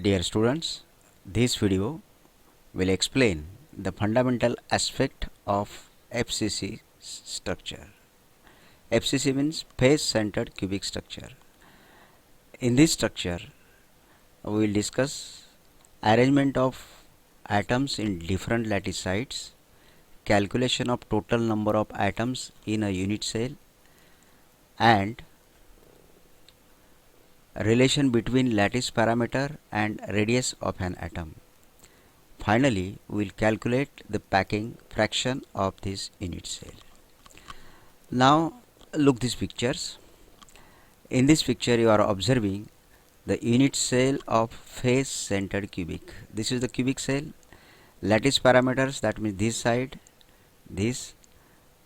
Dear students, this video will explain the fundamental aspect of FCC structure. FCC means face-centered cubic structure. In this structure, we will discuss arrangement of atoms in different lattice sites, calculation of total number of atoms in a unit cell, and relation between lattice parameter and radius of an atom. Finally, we will calculate the packing fraction of this unit cell. Now look these pictures. In this picture you are observing the unit cell of face centered cubic. This is the cubic cell. Lattice parameters, that means this side, this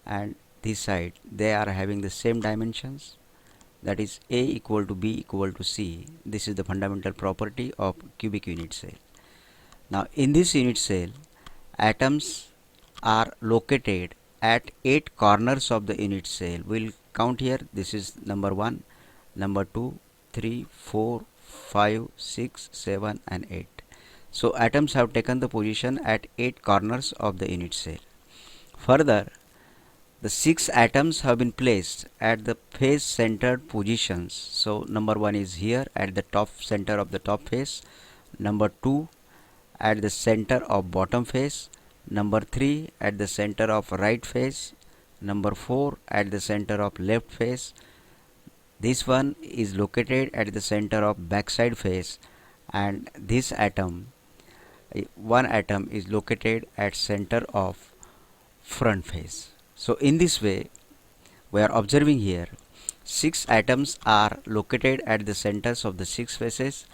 and this side, they are having the same dimensions, that is A equal to B equal to C. This is the fundamental property of cubic unit cell. Now in this unit cell, atoms are located at 8 corners of the unit cell. We'll count here. This is number 1, number 2, 3, 4, 5, 6, 7 and 8. So atoms have taken the position at 8 corners of the unit cell. Further, the 6 atoms have been placed at the face centered positions. So number 1 is here at the top center of the top face, number 2 at the center of bottom face, number 3 at the center of right face, number 4 at the center of left face. This one is located at the center of backside face, and this atom, one atom is located at center of front face. So in this way we are observing here 6 atoms are located at the centers of the 6 faces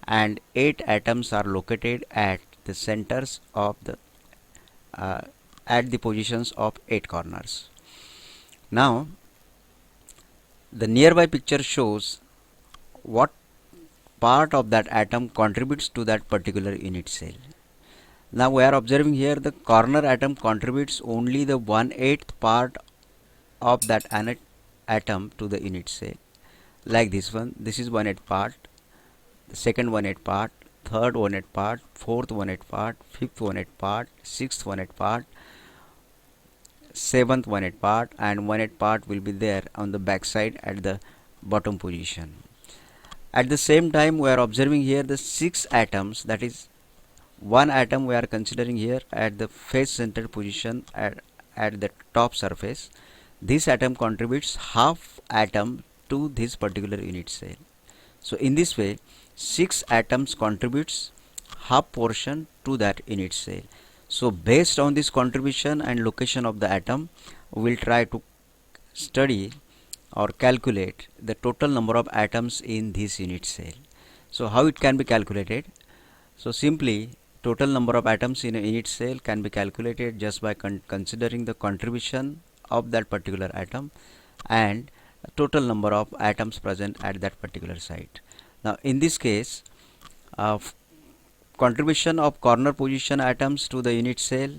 and 8 atoms are located at the centers of the at the positions of 8 corners. Now the nearby picture shows what part of that atom contributes to that particular unit cell. Now we are observing here the corner atom contributes only the 1/8 part of that atom to the unit cell. Like this one, this is 1/8 part, the second 1/8 part, third 1/8 part, fourth 1/8 part, fifth 1/8 part, sixth 1/8 part, seventh 1/8 part, and 1/8 part will be there on the back side at the bottom position. At the same time we are observing here the 6 atoms, that is one atom we are considering here at the face centered position at the top surface. This atom contributes half atom to this particular unit cell. So in this way 6 atoms contributes half portion to that unit cell. So based on this contribution and location of the atom, we will try to study or calculate the total number of atoms in this unit cell. So how it can be calculated? So simply total number of atoms in a unit cell can be calculated just by considering the contribution of that particular atom and total number of atoms present at that particular site. Now in this case, contribution of corner position atoms to the unit cell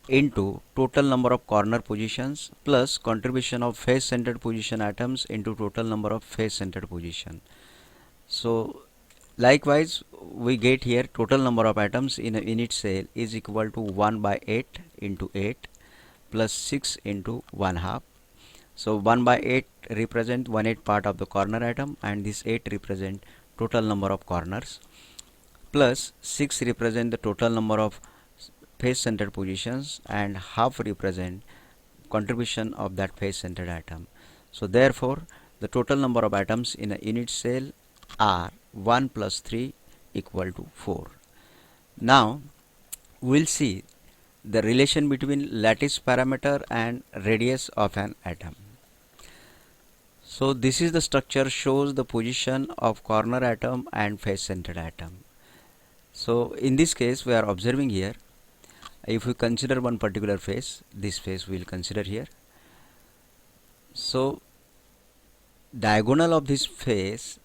into total number of corner positions plus contribution of face centered position atoms into total number of face centered position. So likewise we get here total number of atoms in a unit cell is equal to 1/8 into 8 plus 6 into 1/2. So 1/8 represent 1/8 part of the corner atom, and this 8 represent total number of corners, plus 6 represent the total number of face centered positions, and half represent contribution of that face centered atom. So therefore the total number of atoms in a unit cell are 1 plus 3 equal to 4. Now we will see the relation between lattice parameter and radius of an atom. So this is the structure, shows the position of corner atom and face centered atom. So in this case we are observing here, if we consider one particular face, this face we will consider here. So diagonal of this face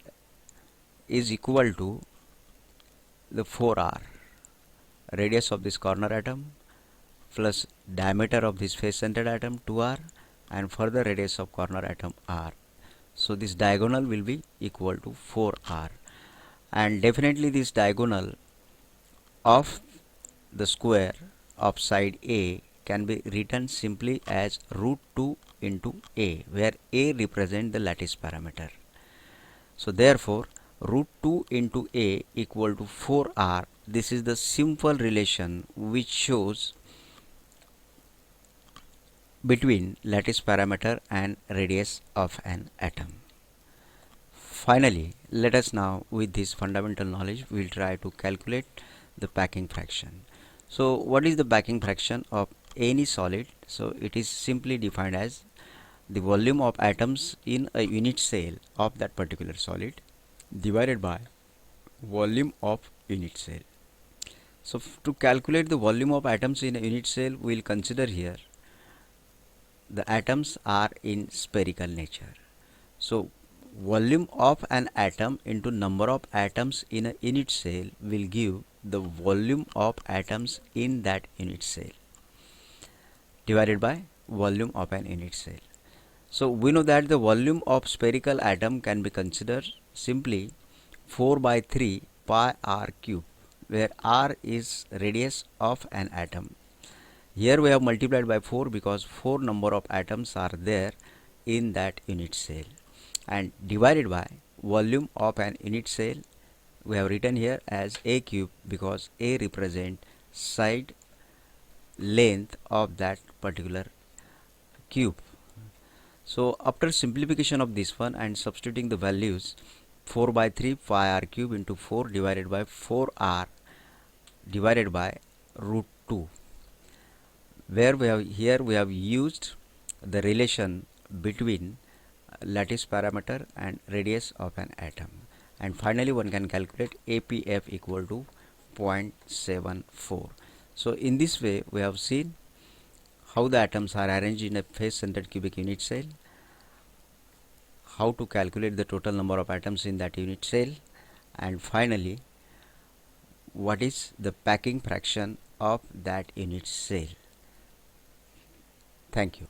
is equal to the 4r, radius of this corner atom, plus diameter of this face centered atom 2r, and further radius of corner atom r. So this diagonal will be equal to 4r. and definitely this diagonal of the square of side A can be written simply as root 2 into A, where A represent the lattice parameter. So therefore root 2 into A equal to 4R. This is the simple relation which shows between lattice parameter and radius of an atom. Finally, let us now, with this fundamental knowledge, we will try to calculate the packing fraction. So what is the packing fraction of any solid? So it is simply defined as the volume of atoms in a unit cell of that particular solid divided by volume of unit cell. So to calculate the volume of atoms in a unit cell, we will consider here the atoms are in spherical nature. So volume of an atom into number of atoms in a unit cell will give the volume of atoms in that unit cell divided by volume of an unit cell. So we know that the volume of spherical atom can be considered simply 4 by 3 pi r cube, where r is radius of an atom. Here we have multiplied by 4 because 4 number of atoms are there in that unit cell, and divided by volume of an unit cell, we have written here as a cube because a represent side length of that particular cube. So after simplification of this one and substituting the values, 4 by 3 pi r cube into 4 divided by 4r divided by root 2, where we have used the relation between lattice parameter and radius of an atom, and finally one can calculate APF equal to 0.74. So in this way we have seen how the atoms are arranged in a face centered cubic unit cell, how to calculate the total number of atoms in that unit cell, and finally what is the packing fraction of that unit cell. Thank you.